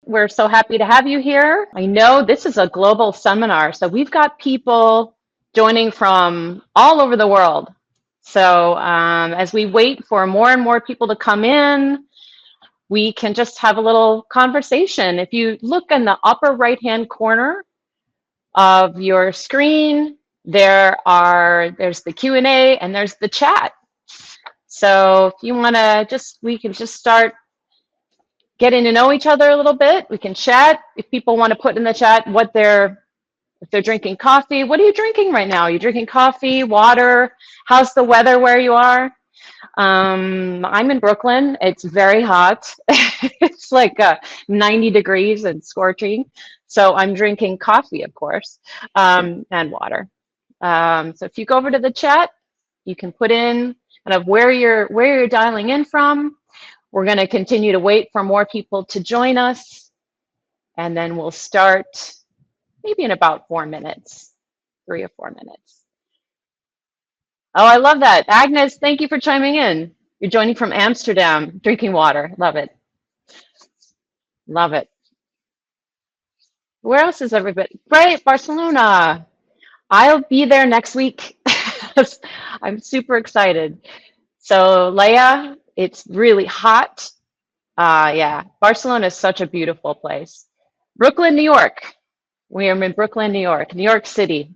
We're so happy to have you here. I know this is a global seminar, so we've got people joining from all over the world. So as we wait for more and more people to come in, we can just have a little conversation. If you look in the upper right-hand corner of your screen, there's the Q&A and there's the chat. So if you want to we can just start getting to know each other a little bit. We can chat. If people want to put in the chat if they're drinking coffee, what are you drinking right now? Are you drinking coffee, water? How's the weather where you are? I'm in Brooklyn. It's very hot. It's like 90 degrees and scorching. So I'm drinking coffee, of course, and water. So if you go over to the chat, you can put in kind of where you're dialing in from. We're going to continue to wait for more people to join us, and then we'll start maybe in about 4 minutes, 3 or 4 minutes. Oh, I love that. Agnes, thank you for chiming in. You're joining from Amsterdam, drinking water. Love it. Love it. Where else is everybody? Great, Barcelona. I'll be there next week. I'm super excited. So Leia, it's really hot. Yeah, Barcelona is such a beautiful place. Brooklyn, New York. We are in Brooklyn, New York City.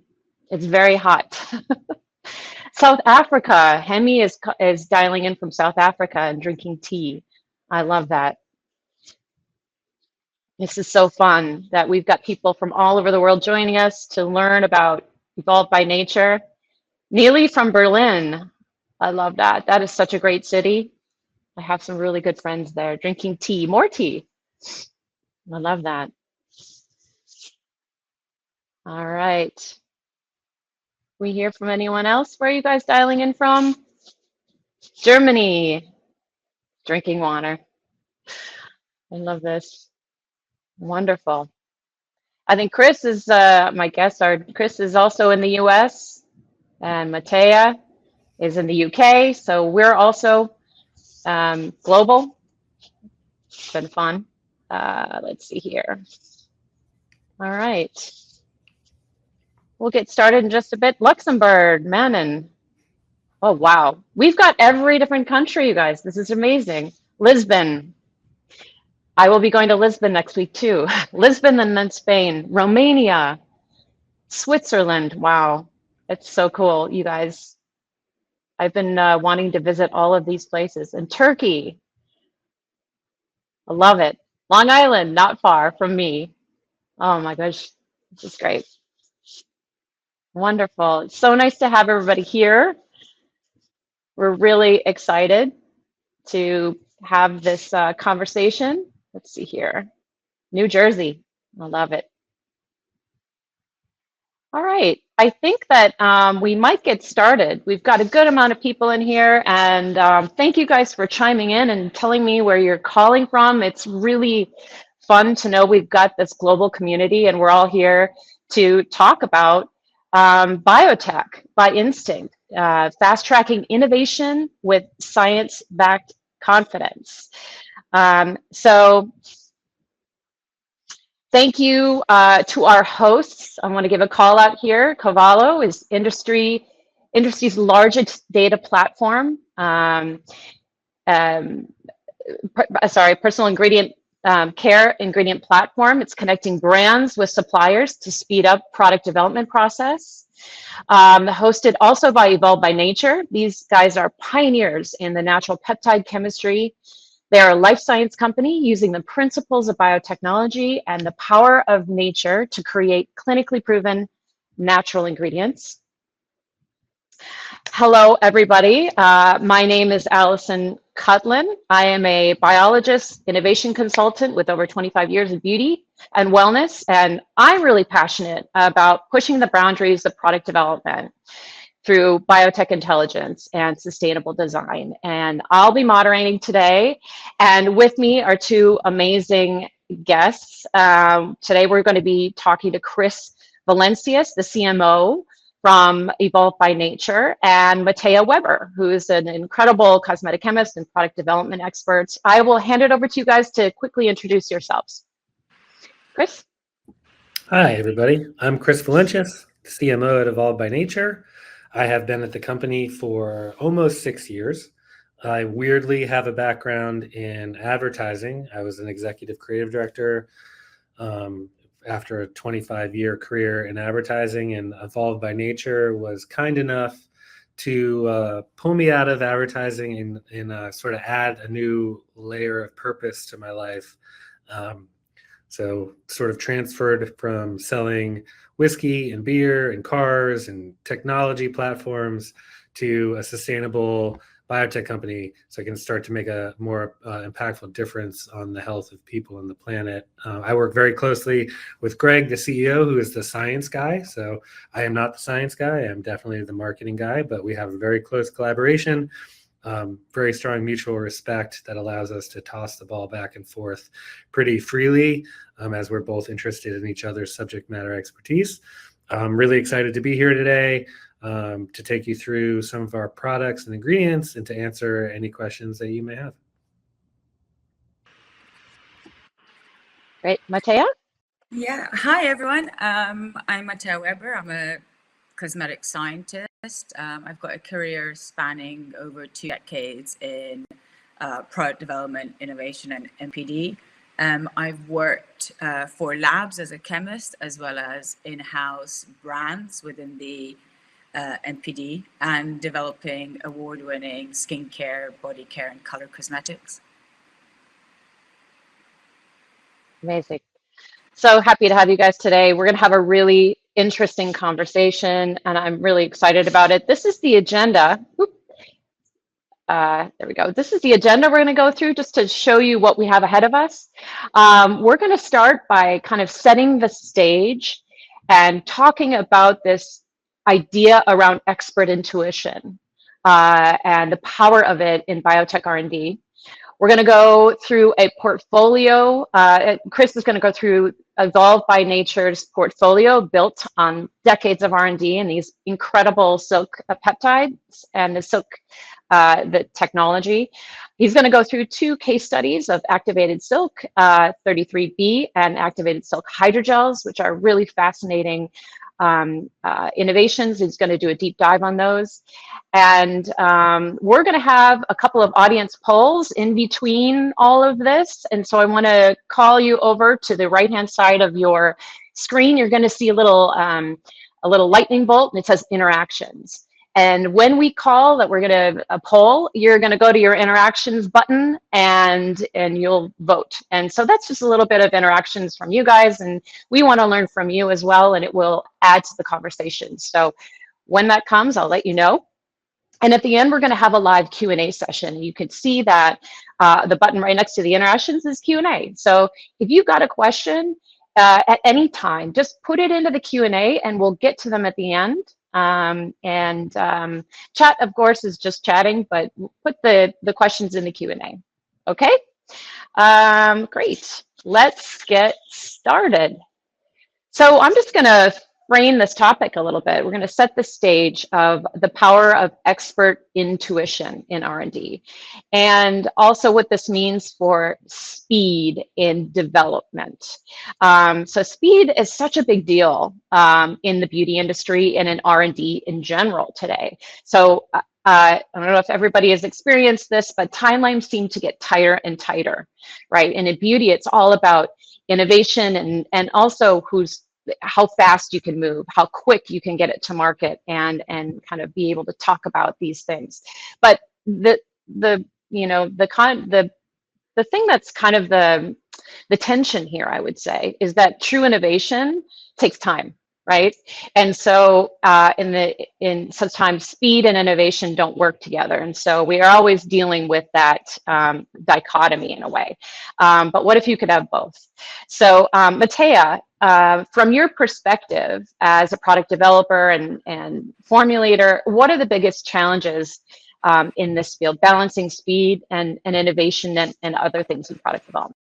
It's very hot. South Africa. Hemi is dialing in from South Africa and drinking tea. I love that. This is so fun that we've got people from all over the world joining us to learn about Evolved by Nature. Neely from Berlin. I love that. That is such a great city. I have some really good friends there drinking tea, more tea. I love that. All right. We hear from anyone else? Where are you guys dialing in from? Germany. Drinking water. I love this. Wonderful. I think Chris is my guest. Chris is also in the US, and Matea is in the UK. So we're also global. It's been fun. Let's see here. All right. We'll get started in just a bit. Luxembourg, Manon. Oh, wow. We've got every different country, you guys. This is amazing. Lisbon. I will be going to Lisbon next week too. Lisbon and then Spain. Romania. Switzerland. Wow. It's so cool, you guys. I've been wanting to visit all of these places. And Turkey. I love it. Long Island, not far from me. Oh my gosh, this is great. Wonderful. It's so nice to have everybody here. We're really excited to have this conversation. Let's see here. New Jersey. I love it. All right. I think that we might get started. We've got a good amount of people in here, and thank you guys for chiming in and telling me where you're calling from. It's really fun to know we've got this global community, and we're all here to talk about biotech by instinct, fast-tracking innovation with science-backed confidence. So thank you to our hosts. I want to give a call out here. Covalo is industry's largest data platform. Personal ingredient care ingredient platform. It's connecting brands with suppliers to speed up product development process. Hosted also by Evolved by Nature. These guys are pioneers in the natural peptide chemistry. They are a life science company using the principles of biotechnology and the power of nature to create clinically proven natural ingredients. Hello, everybody. My name is Allison Cutlin. I am a biologist, innovation consultant with over 25 years of beauty and wellness, and I'm really passionate about pushing the boundaries of product development through biotech intelligence and sustainable design. And I'll be moderating today. And with me are two amazing guests. Today, we're going to be talking to Chris Valencius, the CMO from Evolved by Nature, and Matea Weber, who is an incredible cosmetic chemist and product development expert. I will hand it over to you guys to quickly introduce yourselves. Chris? Hi, everybody. I'm Chris Valencius, CMO at Evolved by Nature. I have been at the company for almost 6 years. I weirdly have a background in advertising. I was an executive creative director after a 25-year career in advertising, and Evolved by Nature was kind enough to pull me out of advertising and sort of add a new layer of purpose to my life. So sort of transferred from selling whiskey and beer and cars and technology platforms to a sustainable biotech company, so I can start to make a more impactful difference on the health of people and the planet. I work very closely with Greg, the CEO, who is the science guy. So I am not the science guy. I am definitely the marketing guy, but we have a very close collaboration. Very strong mutual respect that allows us to toss the ball back and forth pretty freely as we're both interested in each other's subject matter expertise. I'm really excited to be here today to take you through some of our products and ingredients and to answer any questions that you may have. Great. Matea? Yeah. Hi, everyone. I'm Matea Weber. I'm a cosmetic scientist. I've got a career spanning over 2 decades in product development, innovation, and NPD. I've worked for labs as a chemist, as well as in-house brands within the NPD, and developing award-winning skincare, body care, and color cosmetics. Amazing. So happy to have you guys today. We're going to have a really interesting conversation, and I'm really excited about it. This is the agenda. There we go. This is the agenda we're going to go through just to show you what we have ahead of us. We're going to start by kind of setting the stage and talking about this idea around expert intuition and the power of it in biotech R&D. We're going to go through a portfolio. Chris is going to go through Evolved by Nature's portfolio built on decades of R&D and these incredible silk peptides and the silk, the technology. He's going to go through 2 case studies of activated silk, 33B, and activated silk hydrogels, which are really fascinating innovations. He's going to do a deep dive on those. And we're going to have a couple of audience polls in between all of this. And so I want to call you over to the right-hand side of your screen. You're going to see a little lightning bolt, and it says interactions. And when we call that we're going to poll, you're going to go to your interactions button and you'll vote. And so that's just a little bit of interactions from you guys, and we want to learn from you as well, and it will add to the conversation. So when that comes, I'll let you know. And at the end, we're going to have a live Q&A session. You can see that the button right next to the interactions is Q&A. So if you've got a question at any time, just put it into the Q&A and we'll get to them at the end. Chat, of course, is just chatting, but put the questions in the Q&A. Okay? Great. Let's get started. So I'm just going to frame this topic a little bit. We're going to set the stage of the power of expert intuition in R&D, and also what this means for speed in development. So speed is such a big deal in the beauty industry and in R&D in general today. So I don't know if everybody has experienced this, but timelines seem to get tighter and tighter, right? And in beauty, it's all about innovation and also how fast you can move, how quick you can get it to market, and kind of be able to talk about these things. But the thing that's kind of the tension here, I would say, is that true innovation takes time, right? And so sometimes speed and innovation don't work together. And so we are always dealing with that dichotomy in a way. But what if you could have both? So Matea, from your perspective as a product developer and formulator, what are the biggest challenges in this field, balancing speed and innovation and other things in product development?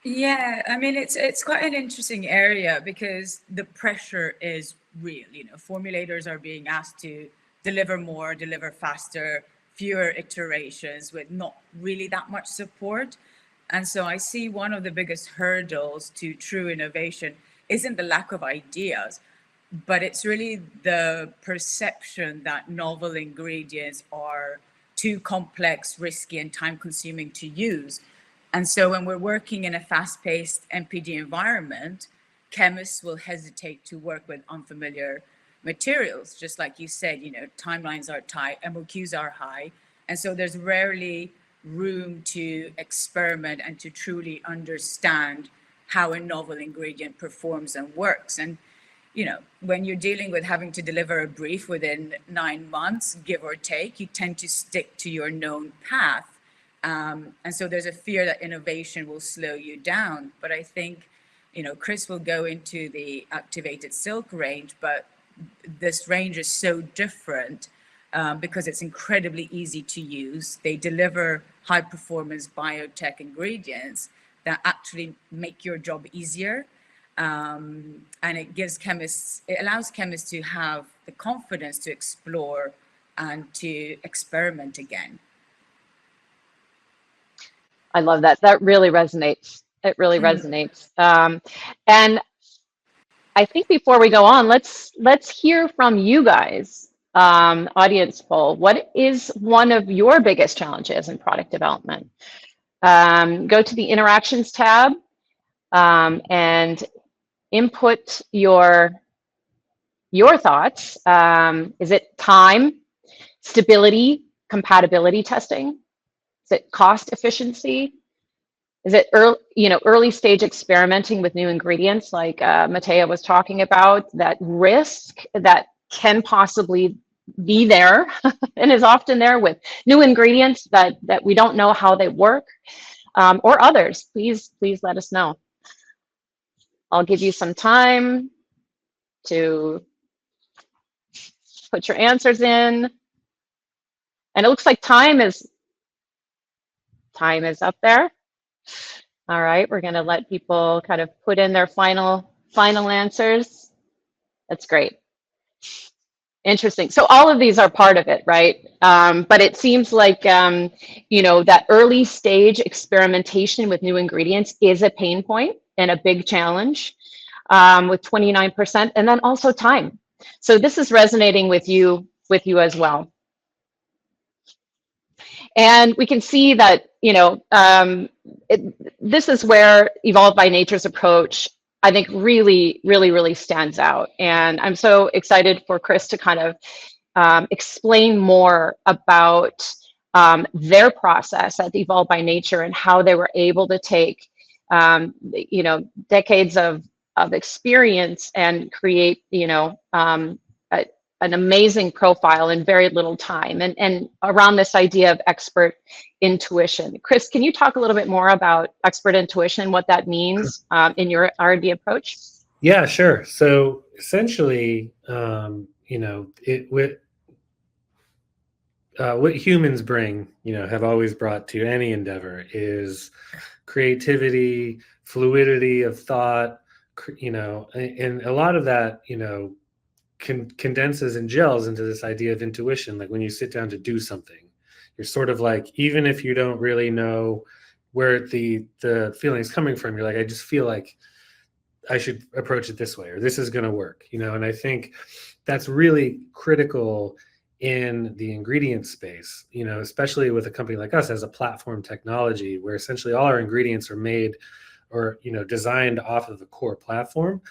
Yeah, I mean, it's quite an interesting area because the pressure is real. You know, formulators are being asked to deliver more, deliver faster, fewer iterations with not really that much support. And so I see one of the biggest hurdles to true innovation isn't the lack of ideas, but it's really the perception that novel ingredients are too complex, risky, and time consuming to use. And so when we're working in a fast paced NPD environment, chemists will hesitate to work with unfamiliar materials. Just like you said, timelines are tight, MOQs are high. And so there's rarely room to experiment and to truly understand how a novel ingredient performs and works. And when you're dealing with having to deliver a brief within 9 months, give or take, you tend to stick to your known path. And so there's a fear that innovation will slow you down. But I think, Chris will go into the activated silk range, but this range is so different because it's incredibly easy to use. They deliver high performance biotech ingredients that actually make your job easier. And it allows chemists to have the confidence to explore and to experiment again. I love that. That really resonates. It really resonates. And I think before we go on, let's hear from you guys, audience poll. What is one of your biggest challenges in product development? Go to the interactions tab and input your thoughts. Is it time, stability, compatibility testing? Is it cost efficiency? Is it early stage experimenting with new ingredients like Matea was talking about, that risk that can possibly be there and is often there with new ingredients that we don't know how they work, or others? Please let us know. I'll give you some time to put your answers in. And it looks like time is up there. All right, we're going to let people kind of put in their final answers. That's great. Interesting. So all of these are part of it, right? But it seems like, that early stage experimentation with new ingredients is a pain point and a big challenge, with 29%, and then also time. So this is resonating with you as well. And we can see that, this is where Evolved by Nature's approach, I think, really, really, really stands out. And I'm so excited for Chris to kind of explain more about their process at Evolved by Nature and how they were able to take, decades of experience and create, an amazing profile in very little time, and around this idea of expert intuition. Chris, can you talk a little bit more about expert intuition, what that means in your R&D approach? Yeah, sure. So essentially, what humans bring, have always brought to any endeavor is creativity, fluidity of thought, and a lot of that, condenses and gels into this idea of intuition. Like when you sit down to do something, you're sort of like, even if you don't really know where the feeling is coming from, you're like, I just feel like I should approach it this way, or this is going to work, and I think that's really critical in the ingredient space, especially with a company like us as a platform technology, where essentially all our ingredients are made or, designed off of the core platform,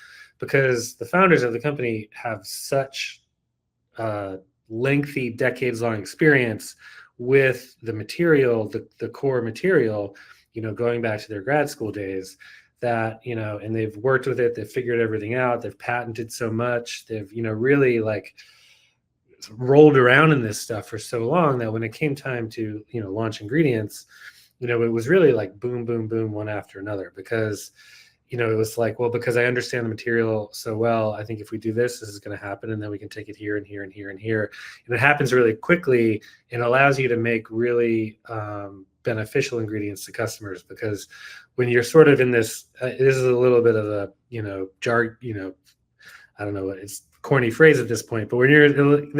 because the founders of the company have such lengthy, decades-long experience with the material, the core material, going back to their grad school days, that, and they've worked with it, they've figured everything out, they've patented so much, they've, really like rolled around in this stuff for so long that when it came time to, launch ingredients, it was really like boom, boom, boom, one after another, because it was like, well, because I understand the material so well, I think if we do this, this is going to happen, and then we can take it here and here and here and here. And it happens really quickly and allows you to make really beneficial ingredients to customers, because when you're sort of in this, this is a little bit of a, I don't know, it's corny phrase at this point, but when you're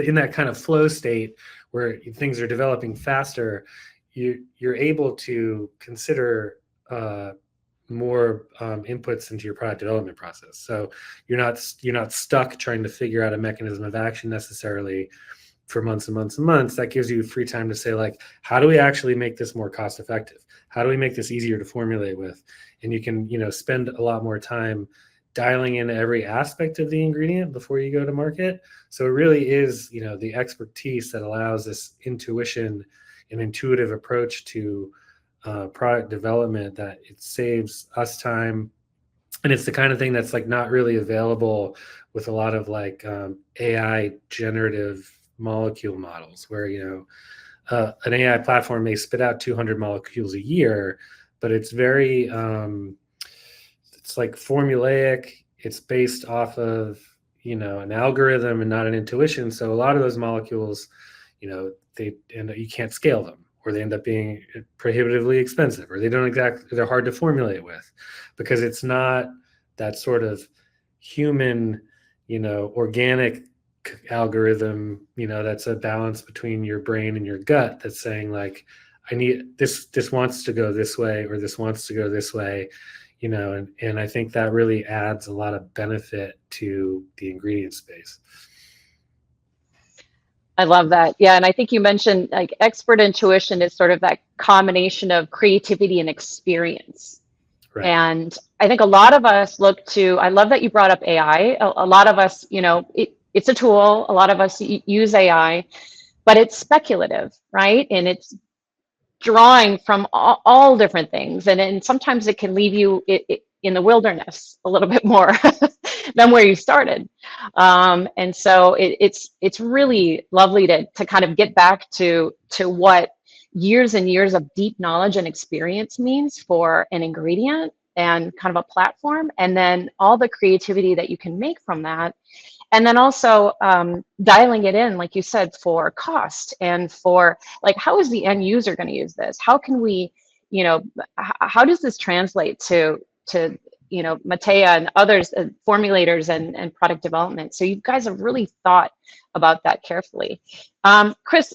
in that kind of flow state where things are developing faster, you're able to consider more inputs into your product development process. So you're not stuck trying to figure out a mechanism of action necessarily for months and months and months. That gives you free time to say, like, how do we actually make this more cost effective? How do we make this easier to formulate with? And you can, spend a lot more time dialing in every aspect of the ingredient before you go to market. So it really is, the expertise that allows this intuition and intuitive approach to product development, that it saves us time. And it's the kind of thing that's like not really available with a lot of like AI generative molecule models, where an AI platform may spit out 200 molecules a year, but it's very it's like formulaic. It's based off of an algorithm and not an intuition. So a lot of those molecules, you can't scale them, or they end up being prohibitively expensive, or they're hard to formulate with, because it's not that sort of human, organic algorithm, that's a balance between your brain and your gut, that's saying, like, I need this wants to go this way, or this wants to go this way, and I think that really adds a lot of benefit to the ingredient space. I love that. Yeah. And I think you mentioned like expert intuition is sort of that combination of creativity and experience. Right. And I think a lot of us I love that you brought up AI. A lot of us, it's a tool. A lot of us use AI, but it's speculative, right? And it's drawing from all different things. And sometimes it can leave you in the wilderness a little bit more than where you started. And so it's really lovely to kind of get back to what years and years of deep knowledge and experience means for an ingredient and kind of a platform, and then all the creativity that you can make from that. And then also dialing it in, like you said, for cost and for like, how is the end user going to use this? How can we, how does this translate to Matea and others, formulators and product development? So you guys have really thought about that carefully. Chris,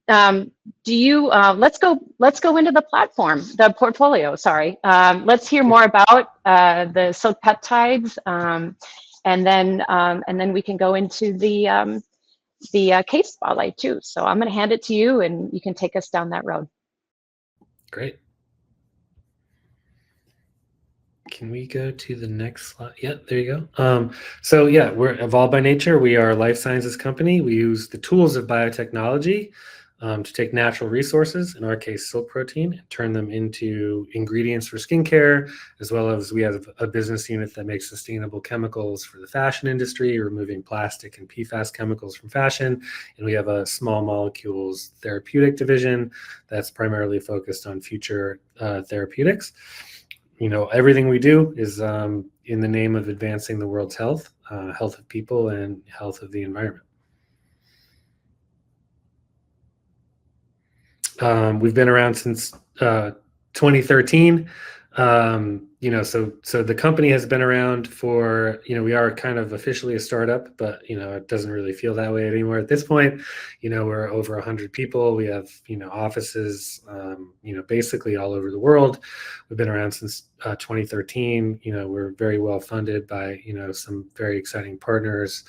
do you let's go into the platform, the portfolio. Sorry, let's hear more about the silk peptides, and then we can go into the case spotlight too. So I'm going to hand it to you, and you can take us down that road. Great. Can we go to the next slide? Yeah, there you go. So yeah, we're Evolved by Nature. We are a life sciences company. We use the tools of biotechnology to take natural resources, in our case, silk protein, and turn them into ingredients for skincare, as well as we have a business unit that makes sustainable chemicals for the fashion industry, removing plastic and PFAS chemicals from fashion. And we have a small molecules therapeutic division that's primarily focused on future therapeutics. Everything we do is in the name of advancing the world's health, health of people, and health of the environment. We've been around since 2013. So the company has been around for, we are kind of officially a startup, but, it doesn't really feel that way anymore at this point. We're over 100 people. We have, offices, basically all over the world. We've been around since 2013. We're very well funded by, some very exciting partners.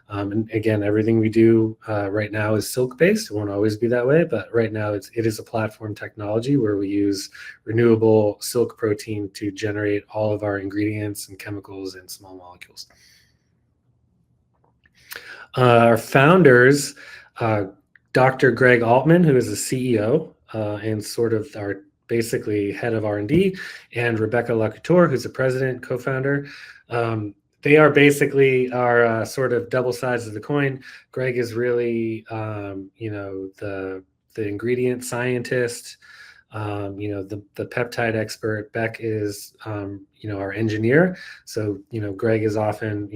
And again, everything we do right now is silk based. It won't always be that way, but right now it is a platform technology where we use renewable silk protein to generate all of our ingredients and chemicals and small molecules. Our founders, Dr. Greg Altman, who is the CEO and sort of our basically head of R&D, and Rebecca Lacouture, who's the president, co-founder. They are basically our sort of double sides of the coin. Greg is really, the ingredient scientist, the peptide expert. Beck is, our engineer. So, Greg is often,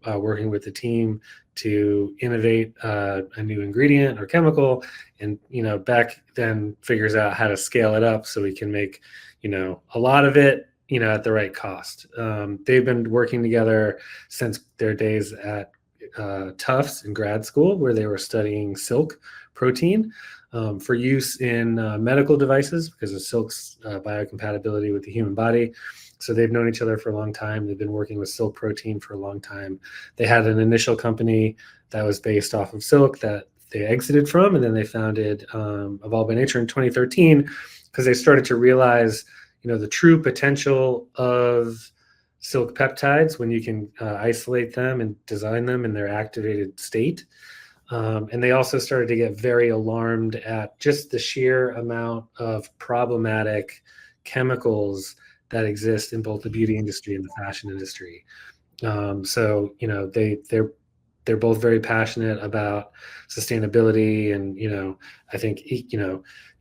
working with the team to innovate a new ingredient or chemical. And, Beck then figures out how to scale it up so we can make, a lot of it, at the right cost. They've been working together since their days at Tufts in grad school, where they were studying silk protein. for use in medical devices because of silk's biocompatibility with the human body. So they've known each other for a long time. They've been working with silk protein for a long time. They had an initial company that was based off of silk that they exited from, and then they founded Evolved by Nature in 2013 because they started to realize, the true potential of silk peptides when you can isolate them and design them in their activated state. And they also started to get very alarmed at just the sheer amount of problematic chemicals that exist in both the beauty industry and the fashion industry. So, they're both very passionate about sustainability, and I think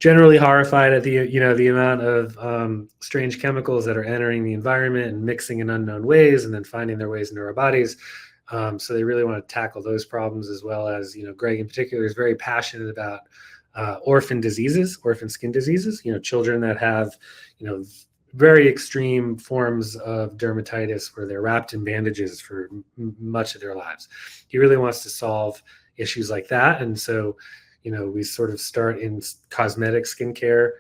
generally horrified at the amount of strange chemicals that are entering the environment and mixing in unknown ways and then finding their ways into our bodies. So they really want to tackle those problems, as well as Greg in particular is very passionate about orphan skin diseases. Children that have very extreme forms of dermatitis where they're wrapped in bandages for much of their lives. He really wants to solve issues like that. And so, we sort of start in cosmetic skincare,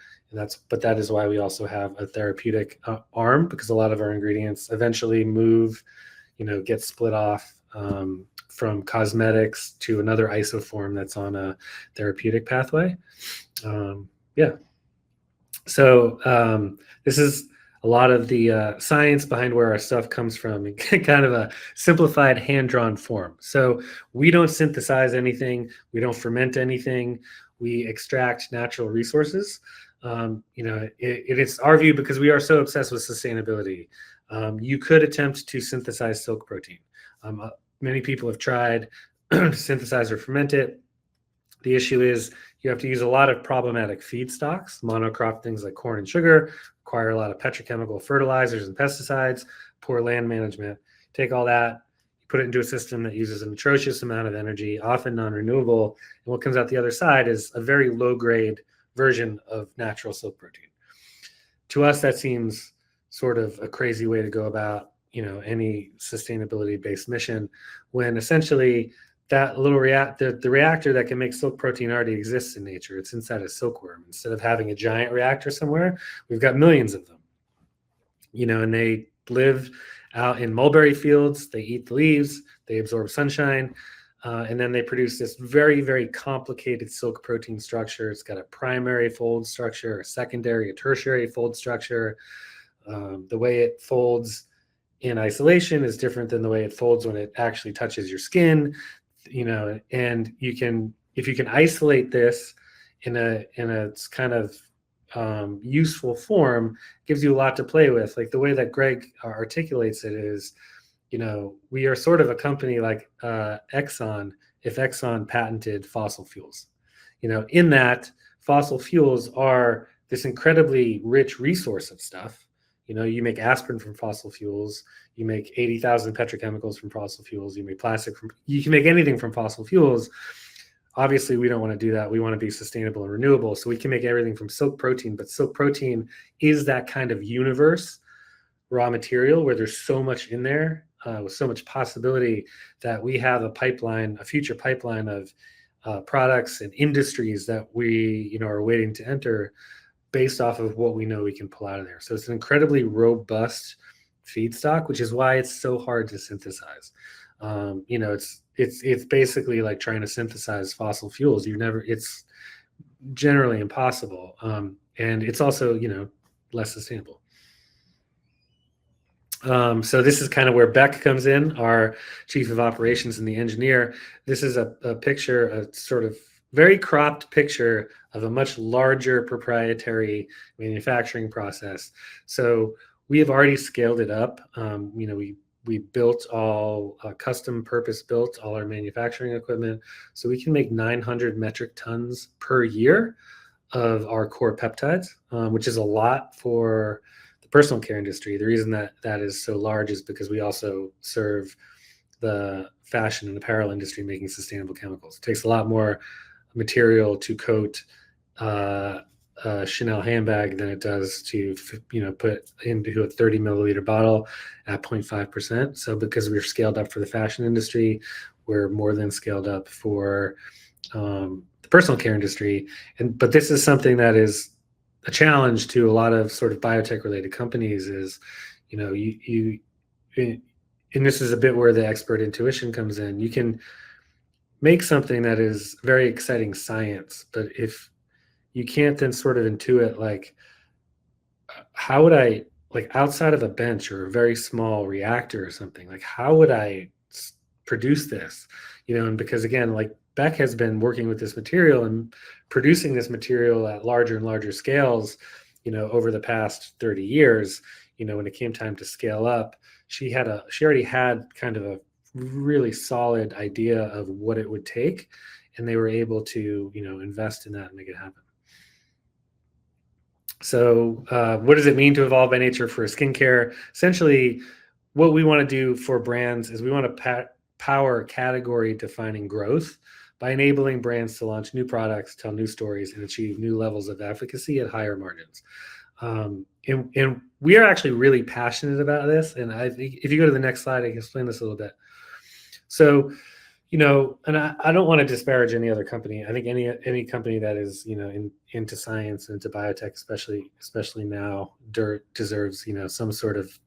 but that is why we also have a therapeutic arm, because a lot of our ingredients eventually get split off from cosmetics to another isoform that's on a therapeutic pathway. So this is a lot of the science behind where our stuff comes from in kind of a simplified hand-drawn form. So we don't synthesize anything. We don't ferment anything. We extract natural resources. It is our view, because we are so obsessed with sustainability. You could attempt to synthesize silk protein. Many people have tried to synthesize or ferment it. The issue is you have to use a lot of problematic feedstocks. Monocrop things like corn and sugar require a lot of petrochemical fertilizers and pesticides, poor land management. Take all that, you put it into a system that uses an atrocious amount of energy, often non-renewable, and what comes out the other side is a very low-grade version of natural silk protein. To us, that seems sort of a crazy way to go about any sustainability-based mission, when essentially that little the reactor that can make silk protein already exists in nature. It's inside a silkworm. Instead of having a giant reactor somewhere, we've got millions of them. And they live out in mulberry fields. They eat the leaves. They absorb sunshine. And then they produce this very, very complicated silk protein structure. It's got a primary fold structure, a secondary, a tertiary fold structure. The way it folds in isolation is different than the way it folds when it actually touches your skin. And if you can isolate this in a kind of useful form, gives you a lot to play with. Like the way that Greg articulates it is, we are sort of a company like Exxon, if Exxon patented fossil fuels. In that fossil fuels are this incredibly rich resource of stuff. You make aspirin from fossil fuels. You make 80,000 petrochemicals from fossil fuels. You make plastic you can make anything from fossil fuels. Obviously, we don't want to do that. We want to be sustainable and renewable. So we can make everything from silk protein, but silk protein is that kind of universe raw material where there's so much in there with so much possibility that we have a future pipeline of products and industries that we, are waiting to enter based off of what we know we can pull out of there. So it's an incredibly robust feedstock, which is why it's so hard to synthesize. It's basically like trying to synthesize fossil fuels. It's generally impossible. And it's also, less sustainable. So this is kind of where Beck comes in, our chief of operations and the engineer. This is a picture, a sort of very cropped picture of a much larger proprietary manufacturing process. So we have already scaled it up. We built all custom purpose built all our manufacturing equipment. So we can make 900 metric tons per year of our core peptides, which is a lot for the personal care industry. The reason that is so large is because we also serve the fashion and apparel industry making sustainable chemicals. It takes a lot more material to coat a Chanel handbag than it does to put into a 30 milliliter bottle at 0.5%. So because we're scaled up for the fashion industry, we're more than scaled up for the personal care industry. But this is something that is a challenge to a lot of sort of biotech related companies is, and this is a bit where the expert intuition comes in. You can make something that is very exciting science, but if you can't then sort of intuit, like, how would I, like, outside of a bench or a very small reactor or something, like, how would I produce this? And because again, like, Beck has been working with this material and producing this material at larger and larger scales, over the past 30 years. When it came time to scale up, she already had kind of a really solid idea of what it would take, and they were able to, invest in that and make it happen. So what does it mean to evolve by nature for skincare? Essentially, what we want to do for brands is we want to power category defining growth by enabling brands to launch new products, tell new stories, and achieve new levels of efficacy at higher margins. And we are actually really passionate about this. And I think if you go to the next slide, I can explain this a little bit. So, and I don't want to disparage any other company. I think any company that is, into science and into biotech, especially now, deserves, some sort of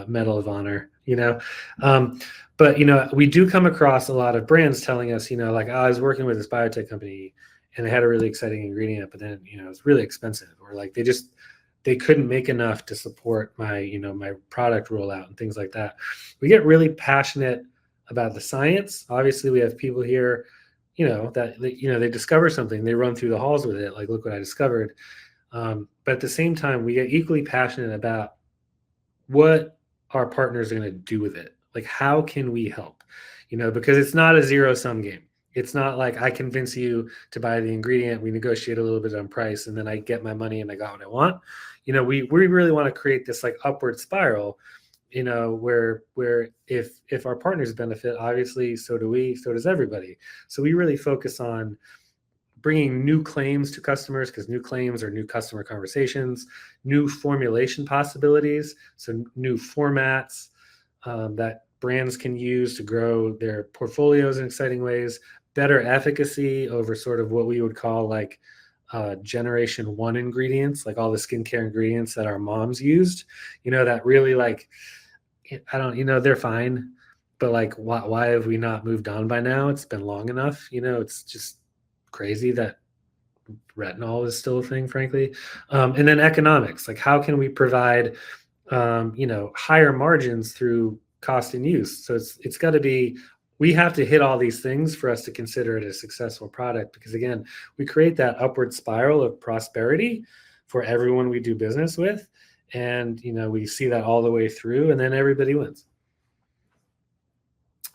medal of honor, but, we do come across a lot of brands telling us, like, I was working with this biotech company and they had a really exciting ingredient, but then, it's really expensive, or like they couldn't make enough to support my, my product rollout and things like that. We get really passionate about the science. Obviously, we have people here, that they discover something, they run through the halls with it, like, look what I discovered. But at the same time, we get equally passionate about what our partners are going to do with it. Like, how can we help? Because it's not a zero-sum game. It's not like I convince you to buy the ingredient, we negotiate a little bit on price, and then I get my money and I got what I want. We really want to create this like upward spiral, where if our partners benefit, obviously so do we, so does everybody. So we really focus on bringing new claims to customers, because new claims are new customer conversations, new formulation possibilities, so new formats that brands can use to grow their portfolios in exciting ways, better efficacy over sort of what we would call like generation one ingredients, like all the skincare ingredients that our moms used, that really, like, I don't, they're fine, but like, why have we not moved on by now? It's been long enough. It's just crazy that retinol is still a thing, frankly. And then economics, like, how can we provide, higher margins through cost and use? So it's got to be, we have to hit all these things for us to consider it a successful product, because again, we create that upward spiral of prosperity for everyone we do business with. And, we see that all the way through, and then everybody wins.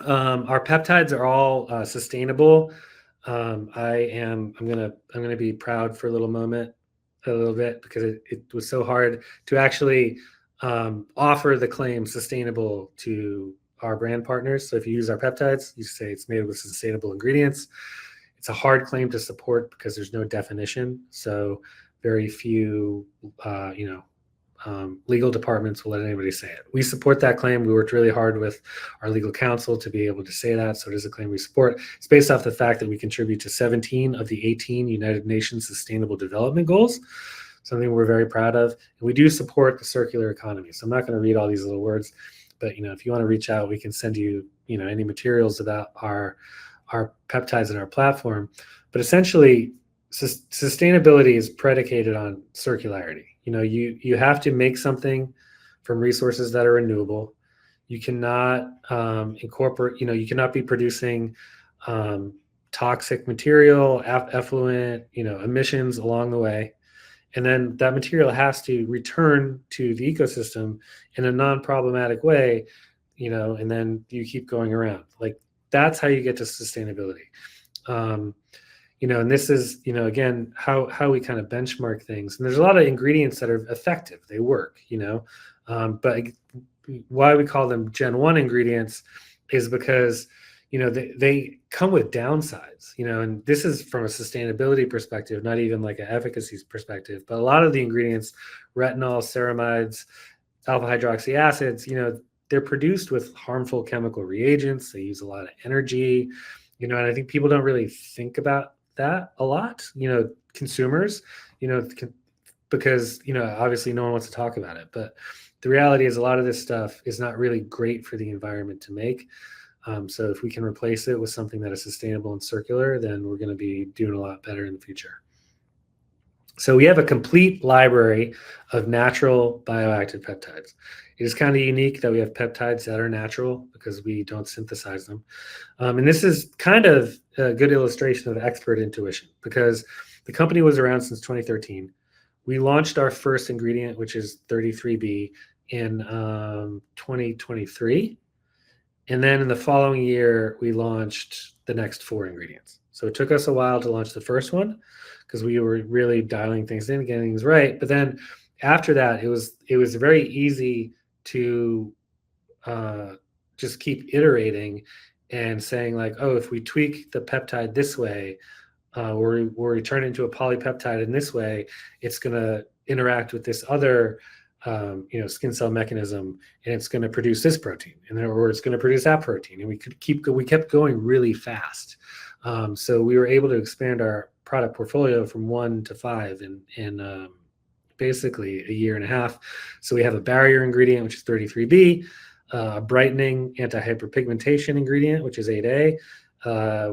Our peptides are all sustainable. I'm gonna be proud for a little bit, because it was so hard to actually offer the claim sustainable to our brand partners. So if you use our peptides, you say it's made with sustainable ingredients. It's a hard claim to support because there's no definition. So very few, legal departments will let anybody say it. We support that claim. We worked really hard with our legal counsel to be able to say that. So it is a claim we support. It's based off the fact that we contribute to 17 of the 18 United Nations Sustainable Development Goals, something we're very proud of. And we do support the circular economy. So I'm not going to read all these little words, but if you want to reach out, we can send you, any materials about our peptides and our platform. But essentially, sustainability is predicated on circularity. You have to make something from resources that are renewable. You cannot incorporate, you cannot be producing toxic material, effluent, emissions along the way. And then that material has to return to the ecosystem in a non-problematic way, and then you keep going around. Like, that's how you get to sustainability. And this is, again, how we kind of benchmark things. And there's a lot of ingredients that are effective. They work, but why we call them Gen 1 ingredients is because, they come with downsides, and this is from a sustainability perspective, not even like an efficacy perspective. But a lot of the ingredients, retinol, ceramides, alpha hydroxy acids, they're produced with harmful chemical reagents. They use a lot of energy, and I think people don't really think about that a lot, consumers, because, obviously no one wants to talk about it. But the reality is a lot of this stuff is not really great for the environment to make. So if we can replace it with something that is sustainable and circular, then we're going to be doing a lot better in the future. So we have a complete library of natural bioactive peptides. It is kind of unique that we have peptides that are natural because we don't synthesize them. And this is kind of a good illustration of expert intuition, because the company was around since 2013. We launched our first ingredient, which is 33B, in 2023. And then in the following year, we launched the next 4 ingredients. So it took us a while to launch the first one because we were really dialing things in, getting things right. But then after that, it was very easy to just keep iterating and saying like, oh, if we tweak the peptide this way, or we turn it into a polypeptide in this way, it's going to interact with this other skin cell mechanism, and it's going to produce this protein, or it's going to produce that protein, and we kept going really fast. So we were able to expand our product portfolio from 1 to 5 in basically a year and a half. So we have a barrier ingredient, which is 33B, a brightening anti-hyperpigmentation ingredient, which is 8A,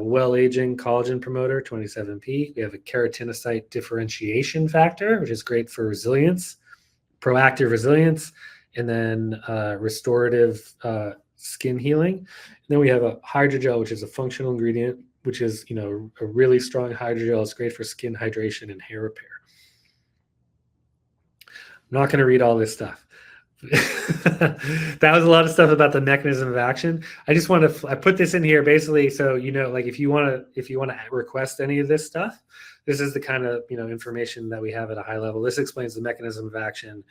well-aging collagen promoter, 27P. We have a keratinocyte differentiation factor, which is great for resilience, proactive resilience, and then restorative skin healing. And then we have a hydrogel, which is a functional ingredient, which is a really strong hydrogel. It's great for skin hydration and hair repair. I'm not going to read all this stuff. That was a lot of stuff about the mechanism of action. I just want to I put this in here basically so like if you want to request any of this stuff, this is the kind of information that we have at a high level. This explains the mechanism of action,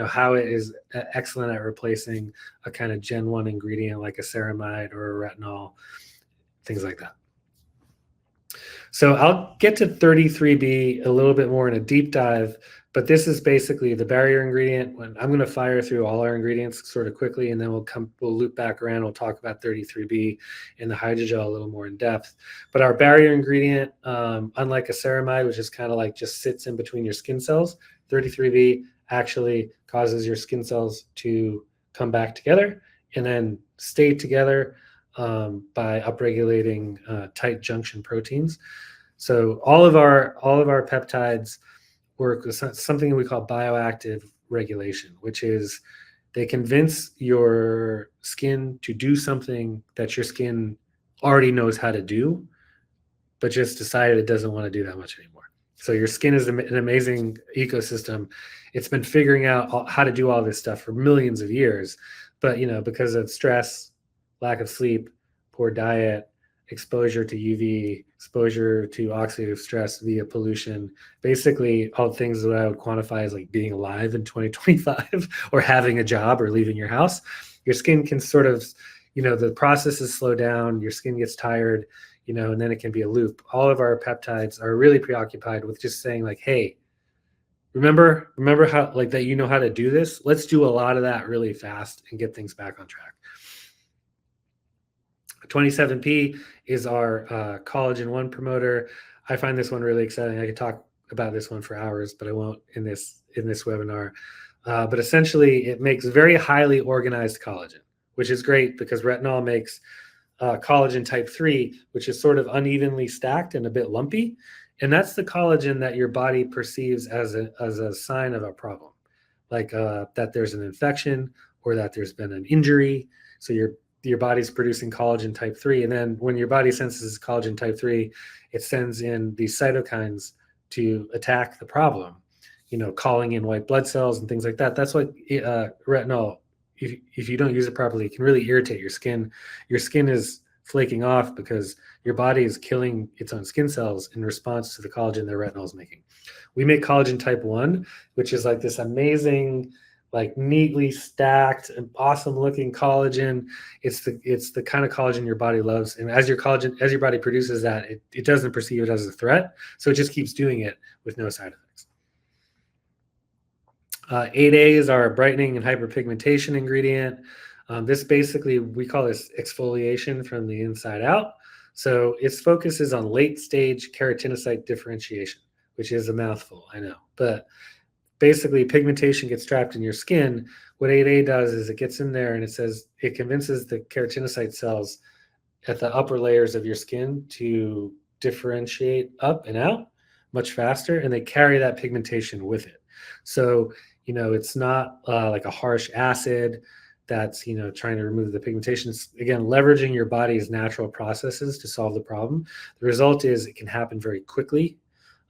how it is excellent at replacing a kind of Gen 1 ingredient like a ceramide or a retinol, things like that. So I'll get to 33B a little bit more in a deep dive, but this is basically the barrier ingredient. I'm going to fire through all our ingredients sort of quickly, and then we'll loop back around. We'll talk about 33B and the hydrogel a little more in depth. But our barrier ingredient, unlike a ceramide, which is kind of like just sits in between your skin cells, 33B actually causes your skin cells to come back together and then stay together by upregulating tight junction proteins. So all of our peptides work with something we call bioactive regulation, which is they convince your skin to do something that your skin already knows how to do, but just decided it doesn't want to do that much anymore. So your skin is an amazing ecosystem. It's been figuring out how to do all this stuff for millions of years, but because of stress, lack of sleep, poor diet, exposure to UV, exposure to oxidative stress via pollution, basically all things that I would quantify as like being alive in 2025 or having a job or leaving your house, your skin can sort of, the processes slow down, your skin gets tired, and then it can be a loop. All of our peptides are really preoccupied with just saying like, hey, remember how like that, how to do this? Let's do a lot of that really fast and get things back on track. 27P is our collagen 1 promoter. I find this one really exciting. I could talk about this one for hours, but I won't in this webinar. But essentially, it makes very highly organized collagen, which is great because retinol makes collagen type 3, which is sort of unevenly stacked and a bit lumpy. And that's the collagen that your body perceives as a sign of a problem, like that there's an infection or that there's been an injury. So your body's producing collagen type 3. And then when your body senses collagen type 3, it sends in these cytokines to attack the problem, calling in white blood cells and things like that. That's why retinol, if you don't use it properly, it can really irritate your skin. Your skin is flaking off because your body is killing its own skin cells in response to the collagen that retinol is making. We make collagen type 1, which is like this amazing, like neatly stacked and awesome looking collagen. It's the kind of collagen your body loves. And as your body produces that, it doesn't perceive it as a threat. So it just keeps doing it with no side effects. 8A is our brightening and hyperpigmentation ingredient. This basically, we call this exfoliation from the inside out. So its focus is on late-stage keratinocyte differentiation, which is a mouthful, I know. But basically, pigmentation gets trapped in your skin. What 8A does is it gets in there and it convinces the keratinocyte cells at the upper layers of your skin to differentiate up and out much faster, and they carry that pigmentation with it. So, it's not like a harsh acid that's, trying to remove the pigmentation. It's, again, leveraging your body's natural processes to solve the problem. The result is it can happen very quickly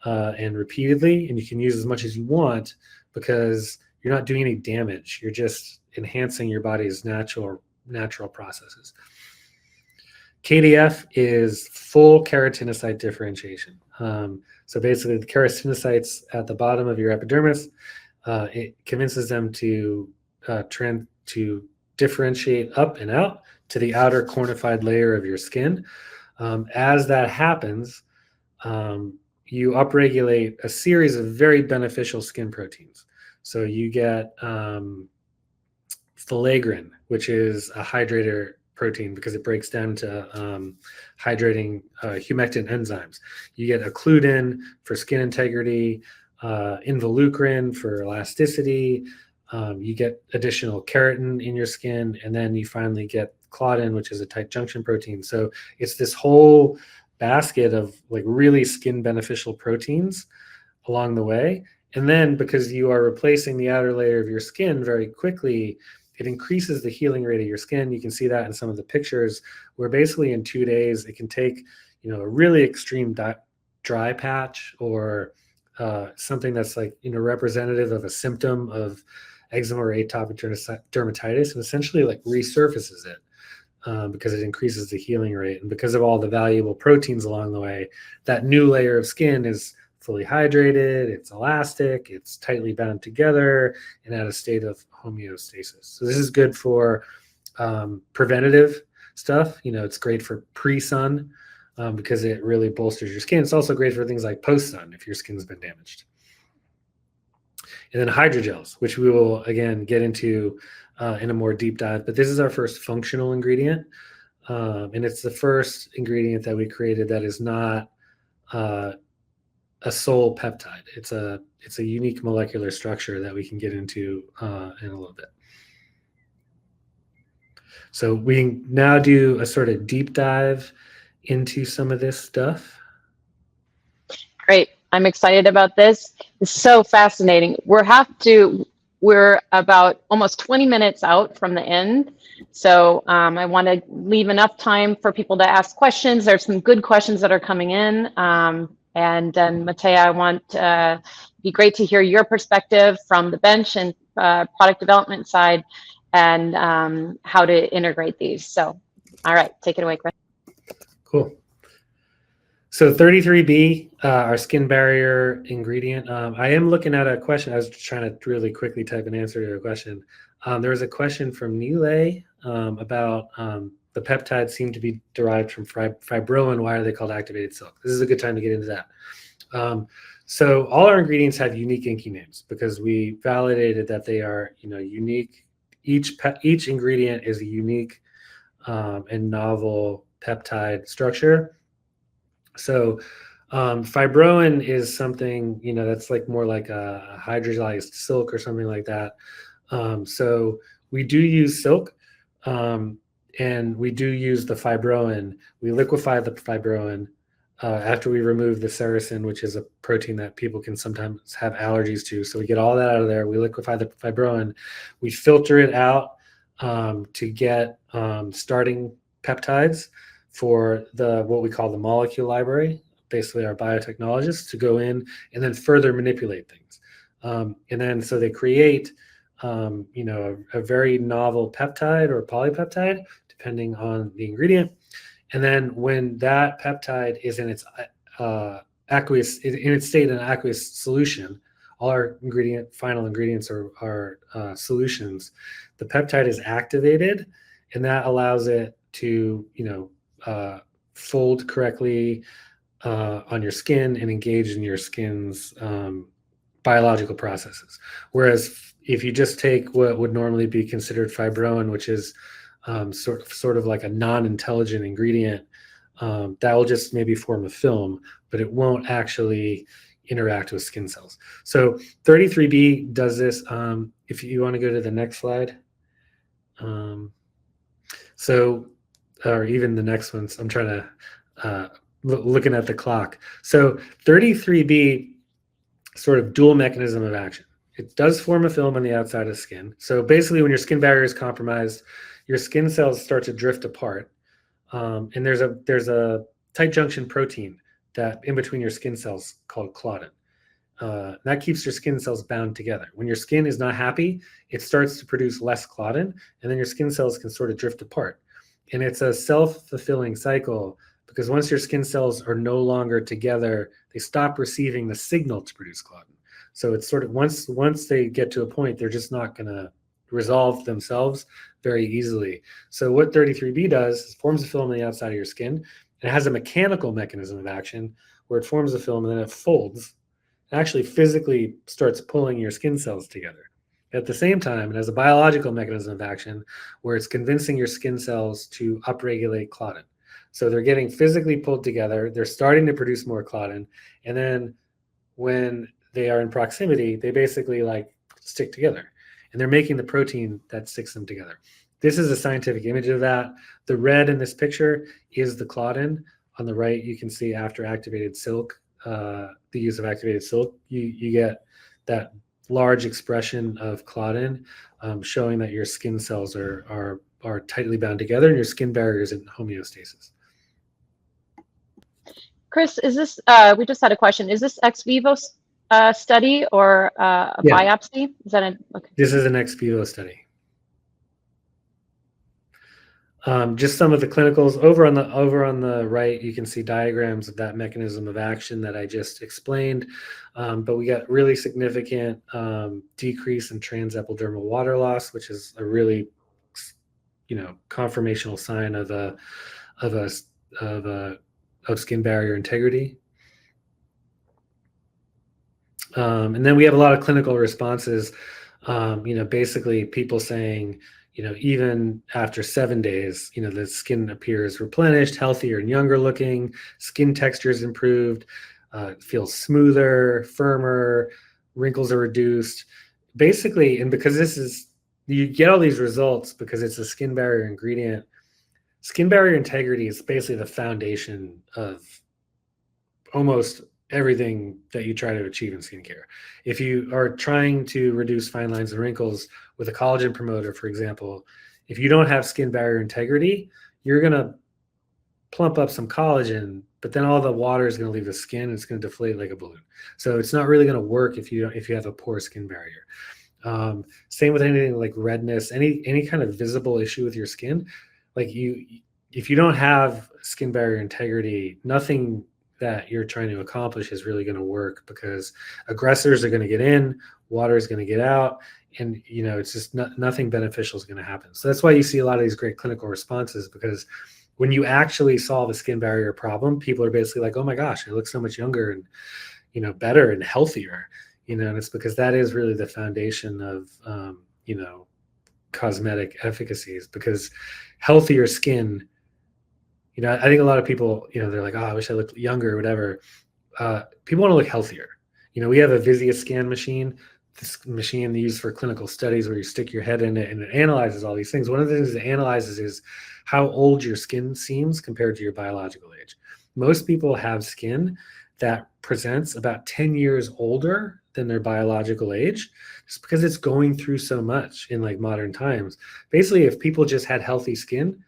and repeatedly, and you can use as much as you want because you're not doing any damage. You're just enhancing your body's natural processes. KDF is full keratinocyte differentiation. So basically, the keratinocytes at the bottom of your epidermis, it convinces them to differentiate up and out to the outer cornified layer of your skin. As that happens, you upregulate a series of very beneficial skin proteins. So you get filaggrin, which is a hydrator protein because it breaks down to hydrating humectant enzymes. You get occludin for skin integrity, involucrin for elasticity. You get additional keratin in your skin, and then you finally get claudin, which is a tight junction protein. So it's this whole basket of like really skin beneficial proteins along the way. And then because you are replacing the outer layer of your skin very quickly, it increases the healing rate of your skin. You can see that in some of the pictures where basically in 2 days, it can take, a really extreme dry patch or something that's like, representative of a symptom of eczema or atopic dermatitis and essentially like resurfaces it because it increases the healing rate. And because of all the valuable proteins along the way, that new layer of skin is fully hydrated, it's elastic, it's tightly bound together, and at a state of homeostasis. So this is good for preventative stuff. It's great for pre-sun because it really bolsters your skin. It's also great for things like post-sun if your skin's been damaged. And then hydrogels, which we will, again, get into in a more deep dive. But this is our first functional ingredient. And it's the first ingredient that we created that is not a sole peptide. It's a unique molecular structure that we can get into in a little bit. So we now do a sort of deep dive into some of this stuff. Great. I'm excited about this. It's so fascinating. We're about almost 20 minutes out from the end. So I want to leave enough time for people to ask questions. There's some good questions that are coming in. And then Matea, I want be great to hear your perspective from the bench and product development side and how to integrate these. So, all right, take it away, Chris. Cool. So 33B, our skin barrier ingredient. I am looking at a question. I was trying to really quickly type an answer to a question. There was a question from Nile about the peptides seem to be derived from fibroin. Why are they called activated silk? This is a good time to get into that. So all our ingredients have unique INCI names because we validated that they are, unique. Each ingredient is a unique and novel peptide structure. So fibroin is something, that's like more like a hydrolyzed silk or something like that. So we do use silk and we do use the fibroin. We liquefy the fibroin after we remove the sericin, which is a protein that people can sometimes have allergies to. So we get all that out of there. We liquefy the fibroin. We filter it out to get starting peptides for what we call the molecule library, basically our biotechnologists to go in and then further manipulate things. And then so they create, a very novel peptide or polypeptide, depending on the ingredient. And then when that peptide is in its state in an aqueous solution, all our final ingredients are solutions. The peptide is activated, and that allows it to, fold correctly on your skin and engage in your skin's biological processes. Whereas if you just take what would normally be considered fibroin, which is sort of like a non-intelligent ingredient, that will just maybe form a film, but it won't actually interact with skin cells. So 33B does this. If you want to go to the next slide. Or even the next ones, I'm trying to, looking at the clock. So 33B, sort of dual mechanism of action. It does form a film on the outside of the skin. So basically when your skin barrier is compromised, your skin cells start to drift apart. And there's a tight junction protein that in between your skin cells called claudin. That keeps your skin cells bound together. When your skin is not happy, it starts to produce less claudin, and then your skin cells can sort of drift apart. And it's a self-fulfilling cycle, because once your skin cells are no longer together, they stop receiving the signal to produce claudin. So it's sort of once they get to a point, they're just not going to resolve themselves very easily. So what 33B does is forms a film on the outside of your skin. It has a mechanical mechanism of action where it forms a film and then it folds. It actually physically starts pulling your skin cells together. At the same time, it has a biological mechanism of action where it's convincing your skin cells to upregulate claudin. So they're getting physically pulled together, they're starting to produce more claudin, and then when they are in proximity, they basically like stick together. And they're making the protein that sticks them together. This is a scientific image of that. The red in this picture is the claudin. On the right, you can see after activated silk, the use of activated silk, you get that large expression of claudin, showing that your skin cells are tightly bound together and your skin barrier is in homeostasis. Chris, is this, we just had a question. Is this ex vivo study or a Yeah. biopsy? Is that an, okay. This is an ex vivo study. Just some of the clinicals over on the right, you can see diagrams of that mechanism of action that I just explained. But we got really significant decrease in transepidermal water loss, which is a really, conformational sign of skin barrier integrity. And then we have a lot of clinical responses. Basically people saying, even after 7 days, the skin appears replenished, healthier and younger looking, skin texture is improved, feels smoother, firmer, wrinkles are reduced. Basically, and because you get all these results because it's a skin barrier ingredient. Skin barrier integrity is basically the foundation of almost everything that you try to achieve in skincare. If you are trying to reduce fine lines and wrinkles with a collagen promoter, for example, if you don't have skin barrier integrity, you're going to plump up some collagen, but then all the water is going to leave the skin and it's going to deflate like a balloon. So it's not really going to work if you have a poor skin barrier. Same with anything like redness, any kind of visible issue with your skin. Like if you don't have skin barrier integrity, nothing that you're trying to accomplish is really going to work, because aggressors are going to get in, water is going to get out, and it's just nothing beneficial is going to happen. So that's why you see a lot of these great clinical responses, because when you actually solve a skin barrier problem, people are basically like, oh my gosh, I look so much younger and better and healthier, and it's because that is really the foundation of cosmetic efficacies, because healthier skin, I think a lot of people, they're like, oh, I wish I looked younger or whatever. People want to look healthier. We have a VisiaScan machine, this machine used for clinical studies where you stick your head in it and it analyzes all these things. One of the things it analyzes is how old your skin seems compared to your biological age. Most people have skin that presents about 10 years older than their biological age, just because it's going through so much in like modern times. Basically, if people just had healthy skin